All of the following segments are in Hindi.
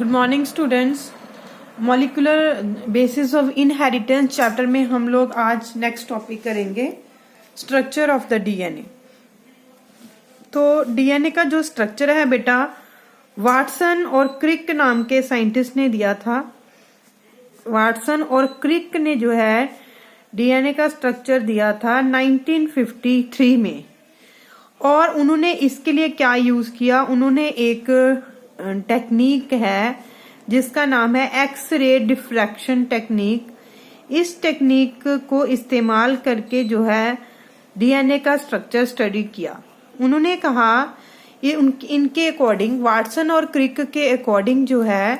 Good morning students. Molecular basis of inheritance chapter में हम लोग आज नेक्स्ट टॉपिक करेंगे स्ट्रक्चर ऑफ द डीएनए। तो डीएनए का जो स्ट्रक्चर है बेटा, वाटसन और क्रिक नाम के साइंटिस्ट ने दिया था। वाटसन और क्रिक ने जो है डीएनए का स्ट्रक्चर दिया था 1953 में। और उन्होंने इसके लिए क्या यूज किया, उन्होंने एक टेक्निक है जिसका नाम है एक्स रे डिफ्रैक्शन टेक्निक। इस टेक्निक को इस्तेमाल करके जो है डीएनए का स्ट्रक्चर स्टडी किया। उन्होंने कहा ये इनके अकॉर्डिंग, वाटसन और क्रिक के अकॉर्डिंग जो है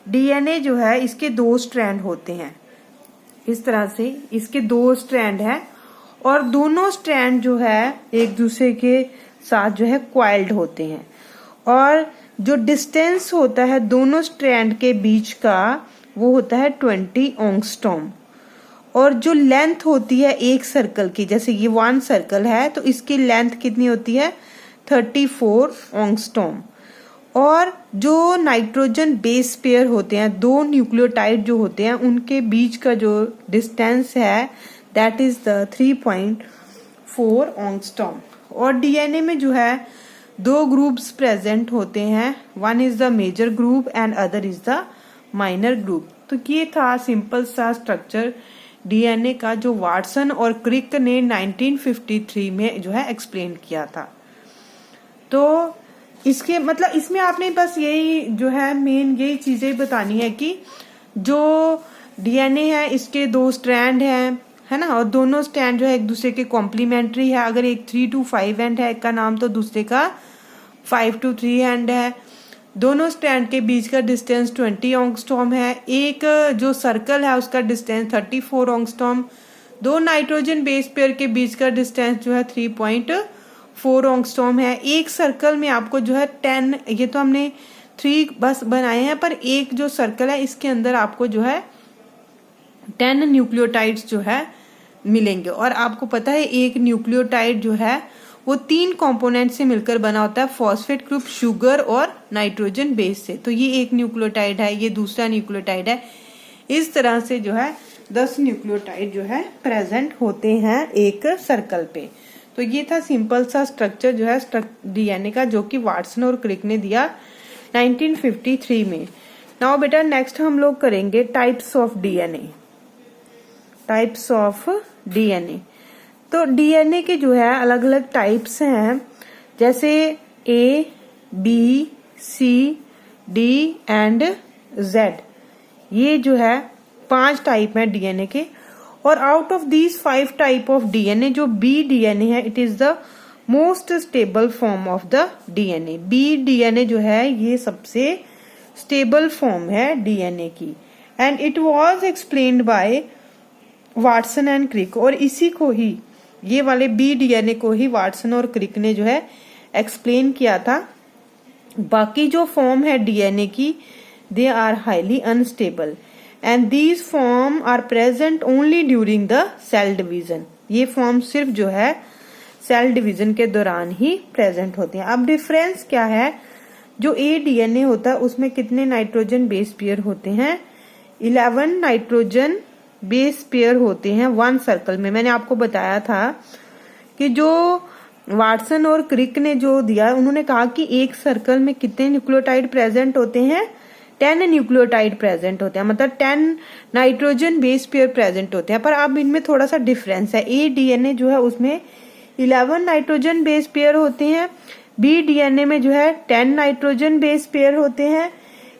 डीएनए जो है इसके दो स्ट्रैंड होते हैं। इस तरह से इसके दो स्ट्रैंड है और दोनों स्ट्रैंड जो है एक दूसरे के साथ जो है क्वाइल्ड होते हैं। और जो डिस्टेंस होता है दोनों स्ट्रैंड के बीच का वो होता है 20 एंगस्ट्रॉम। और जो लेंथ होती है एक सर्कल की, जैसे ये 1 सर्कल है तो इसकी लेंथ कितनी होती है 34 एंगस्ट्रॉम। और जो नाइट्रोजन बेस पेयर होते हैं, दो न्यूक्लियोटाइड जो होते हैं उनके बीच का जो डिस्टेंस है दैट इज द 3.4 एंगस्ट्रॉम। और डीएनए में जो है दो ग्रुप्स प्रेजेंट होते हैं, one is the major group and other is the minor group. तो ये था सिंपल सा स्ट्रक्चर डीएनए का जो वाटसन और क्रिक ने 1953 में जो है एक्सप्लेन किया था। तो इसके मतलब इसमें आपने बस यही जो है मेन यही चीजें बतानी है कि जो डीएनए है इसके दो स्ट्रैंड है ना, और दोनों स्ट्रैंड जो है एक दूसरे के कॉम्प्लीमेंट्री है। अगर एक 3 to 5 एंड है एक का नाम तो दूसरे का 5 to 3 एंड है। दोनों स्ट्रैंड के बीच का डिस्टेंस 20 एंगस्ट्रॉम है। एक जो सर्कल है उसका डिस्टेंस 34 एंगस्ट्रॉम। दो नाइट्रोजन बेस पेयर के बीच का डिस्टेंस जो है 3.4 एंगस्ट्रॉम है। एक सर्कल में आपको जो है 10, ये तो हमने 3 बस बनाए हैं, पर एक जो सर्कल है इसके अंदर आपको जो है 10 न्यूक्लियोटाइड्स जो है मिलेंगे। और आपको पता है एक न्यूक्लियोटाइड जो है वो 3 कंपोनेंट से मिलकर बना होता है, फॉस्फेट ग्रुप, शुगर और नाइट्रोजन बेस से। तो ये एक न्यूक्लियोटाइड है, ये दूसरा न्यूक्लियोटाइड है। इस तरह से जो है 10 न्यूक्लियोटाइड जो है प्रेजेंट होते हैं एक सर्कल पे। तो ये था सिंपल सा स्ट्रक्चर जो है डीएनए का, जो कि वाटसन और क्रिक ने दिया 1953 में। नाउ बेटा नेक्स्ट हम लोग करेंगे types of DNA. Types of DNA, तो डीएनए के जो है अलग अलग टाइप्स हैं, जैसे A, B, C, D and Z. ये जो है 5 टाइप है डीएनए के। और out of these 5 type of DNA जो बी डीएनए है it is the most stable form of the DNA. B DNA जो है ये सबसे स्टेबल फॉर्म है डीएनए की। And it was explained bye Watson and Crick. और इसी को ही, ये वाले बी डीएनए को ही वाटसन और क्रिक ने जो है एक्सप्लेन किया था। बाकी जो फॉर्म है डीएनए की they are highly unstable and these form are present only during the cell division. ये फॉर्म सिर्फ जो है सेल डिवीजन के दौरान ही प्रेजेंट होते हैं। अब डिफरेंस क्या है, जो ए डीएनए होता है उसमें कितने नाइट्रोजन बेस पेयर होते हैं, 11 नाइट्रोजन बेस पेयर होते हैं 1 सर्कल में। मैंने आपको बताया था कि जो वाटसन और क्रिक ने जो दिया, उन्होंने कहा कि एक सर्कल में कितने न्यूक्लियोटाइड प्रेजेंट होते हैं, 10 न्यूक्लियोटाइड प्रेजेंट होते हैं, मतलब 10 नाइट्रोजन बेस पेयर प्रेजेंट होते हैं। पर अब इनमें थोड़ा सा डिफरेंस है। ए डीएनए जो है उसमें 11 नाइट्रोजन बेस पेयर होते हैं, बी डीएनए में जो है 10 नाइट्रोजन बेस पेयर होते हैं।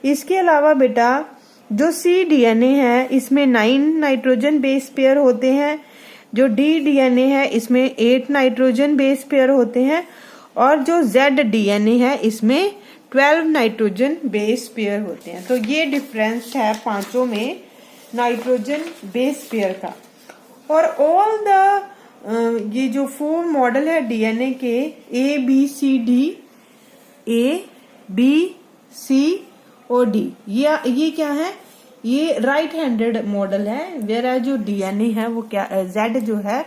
इसके अलावा बेटा जो सी डीएनए है इसमें 9 नाइट्रोजन बेस पेयर होते हैं। जो डी डीएनए है इसमें 8 नाइट्रोजन बेस पेयर होते हैं। और जो जेड डीएनए है इसमें 12 नाइट्रोजन बेस पेयर होते हैं। तो ये डिफरेंस है पांचों में नाइट्रोजन बेस पेयर का। और ऑल द ये जो 4 मॉडल है डीएनए के, A B C D, A B C और डी, ये क्या है, ये राइट हैंडेड मॉडल है। वेरा जो डीएनए है वो क्या, जेड जो है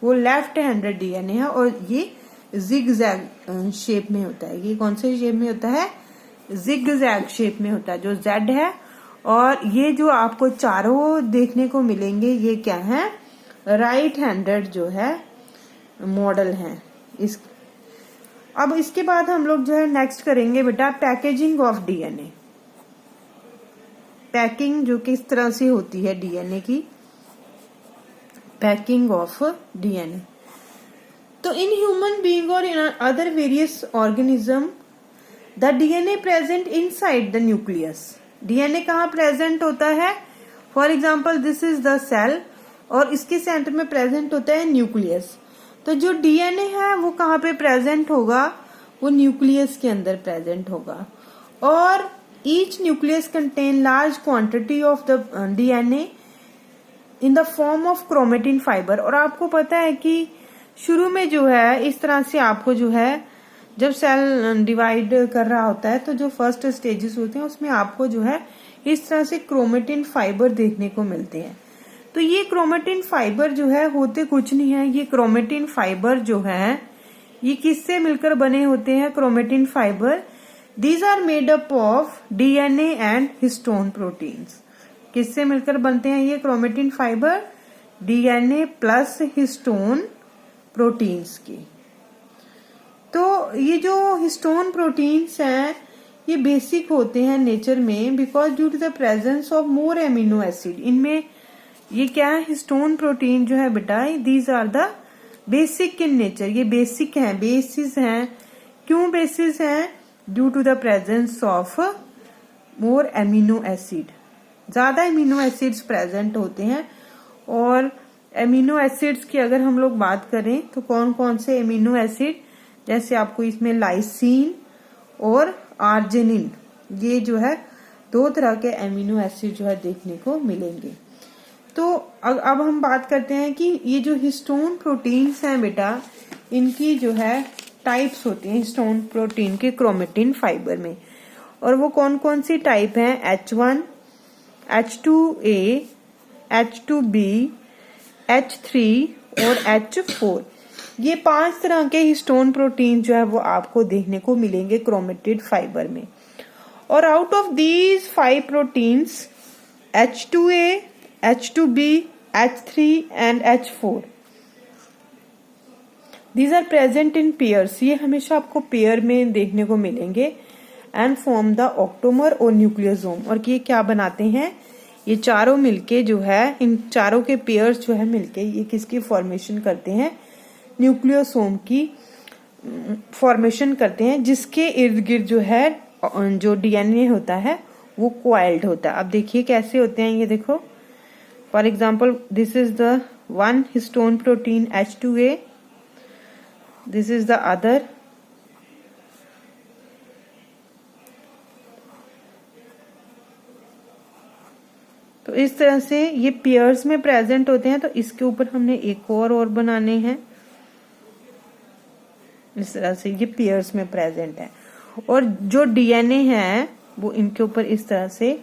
वो लेफ्ट हैंडेड डीएनए है और ये जिग जैग शेप में होता है। ये कौन से शेप में होता है, जिग जैग शेप में होता है, जो जेड है। और ये जो आपको चारों देखने को मिलेंगे ये क्या है, राइट हैंडेड जो है मॉडल है। अब इसके बाद हम लोग जो है नेक्स्ट करेंगे बेटा पैकेजिंग ऑफ डीएनए। पैकिंग जो किस तरह से होती है डीएनए की, पैकिंग ऑफ डीएनए। तो इन ह्यूमन बीइंग और in other various organism the DNA present inside the nucleus. DNA कहाँ प्रेजेंट होता है, for example this is the cell और इसके सेंटर में प्रेजेंट होता है न्यूक्लियस। तो जो डीएनए है वो कहाँ पे प्रेजेंट होगा, वो न्यूक्लियस के अंदर प्रेजेंट होगा। और each nucleus contain large quantity of the DNA in the form of chromatin fibre. और आपको पता है कि शुरू में जो है इस तरह से आपको जो है जब सेल डिवाइड कर रहा होता है तो जो फर्स्ट स्टेजेस होते हैं उसमें आपको जो है इस तरह से क्रोमेटिन फाइबर देखने को मिलते हैं। तो ये क्रोमेटिन फाइबर जो है होते कुछ नहीं है, ये क्रोमेटिन फाइबर जो है ये किससे मिलकर बने होते हैं, chromatin fibre these are made up of DNA and histone proteins. किससे मिलकर बनते हैं ये chromatin fibre, DNA plus histone proteins की। तो ये जो हिस्टोन प्रोटीन्स हैं ये बेसिक होते हैं नेचर में because due to the presence of more amino acid. इनमें ये क्या है, हिस्टोन प्रोटीन जो है बेटा these are the basic in nature. ये बेसिक हैं, बेसिस हैं। क्यों बेसिस हैं, due to the presence of more amino acid. ज्यादा एमिनो एसिड्स प्रेजेंट होते हैं। और एमिनो एसिड्स की अगर हम लोग बात करें तो कौन कौन से एमिनो एसिड, जैसे आपको इसमें लाइसिन और आर्जिनिन, ये जो है दो तरह के एमिनो एसिड जो है देखने को मिलेंगे। तो अब हम बात करते हैं कि ये जो हिस्टोन प्रोटीन्स हैं बेटा इनकी जो है टाइप्स होती हैं हिस्टोन प्रोटीन के क्रोमेटिन फाइबर में। और वो कौन कौन सी टाइप हैं, H1, H2A, H2B, H3 और H4। ये 5 तरह के हिस्टोन प्रोटीन जो है वो आपको देखने को मिलेंगे क्रोमेटिड फाइबर में। और out of these 5 proteins H2A, H2B, H3 and H4 these are present in pairs। ये हमेशा आपको पेयर में देखने को मिलेंगे एंड फॉर्म द ऑक्टोमर और न्यूक्लियोसोम। और ये क्या बनाते हैं, ये चारों मिलके जो है इन चारों के पेयर्स जो है मिलके ये किसकी फॉर्मेशन करते हैं, न्यूक्लियोसोम की फॉर्मेशन करते हैं, जिसके इर्द गिर्द जो है जो डीएनए होता है वो क्वाइल्ड होता है। अब देखिए कैसे होते हैं ये, देखो for example this is the one histone protein H2A, this is the other, तो इस तरह से ये पेयर्स में प्रेजेंट होते हैं। तो इसके ऊपर हमने एक और बनाने हैं, इस तरह से ये पेयर्स में प्रेजेंट है। और जो डीएनए है वो इनके ऊपर इस तरह से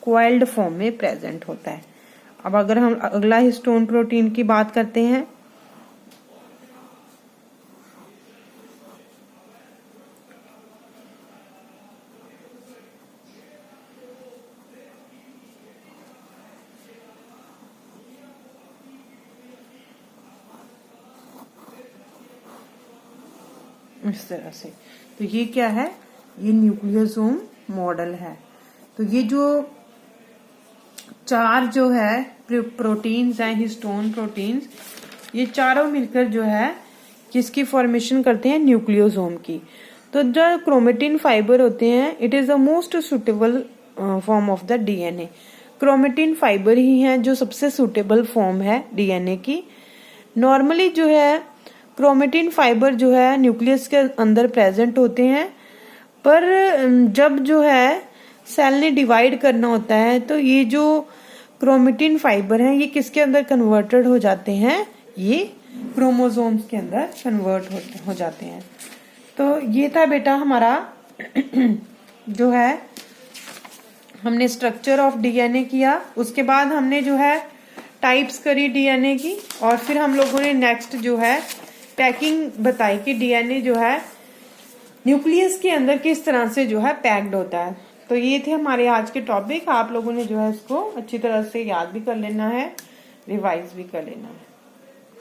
क्वाइल्ड फॉर्म में प्रेजेंट होता है। अब अगर हम अगला हिस्टोन प्रोटीन की बात करते हैं, इस तरह से, तो ये क्या है, ये न्यूक्लियोसोम मॉडल है। तो ये जो 4 जो है प्रोटीन्स हैं हिस्टोन प्रोटीन्स, ये चारों मिलकर जो है किसकी फॉर्मेशन करते हैं, न्यूक्लियोसोम की। तो जो क्रोमेटिन फाइबर होते हैं it is the most suitable form of the DNA. Chromatin fibre ही है जो सबसे सुटेबल फॉर्म है डीएनए की। नॉर्मली जो है क्रोमेटिन फाइबर जो है न्यूक्लियस के अंदर प्रेजेंट होते हैं, पर जब जो है सेल ने डिवाइड करना होता है तो ये जो क्रोमेटिन फाइबर हैं ये किसके अंदर कन्वर्टेड हो जाते हैं, ये क्रोमोसोम्स के अंदर कन्वर्ट हो जाते हैं। तो ये था बेटा हमारा जो है हमने स्ट्रक्चर ऑफ डीएनए किया। उसके बाद हमने जो है टाइप्स करी डीएनए की, और फिर हम लोगों ने नेक्स्ट जो है पैकिंग बताई कि डीएनए जो है न्यूक्लियस के अंदर किस तरह से जो है पैक्ड होता है। तो ये थे हमारे आज के टॉपिक। आप लोगों ने जो है इसको अच्छी तरह से याद भी कर लेना है, रिवाइज भी कर लेना है।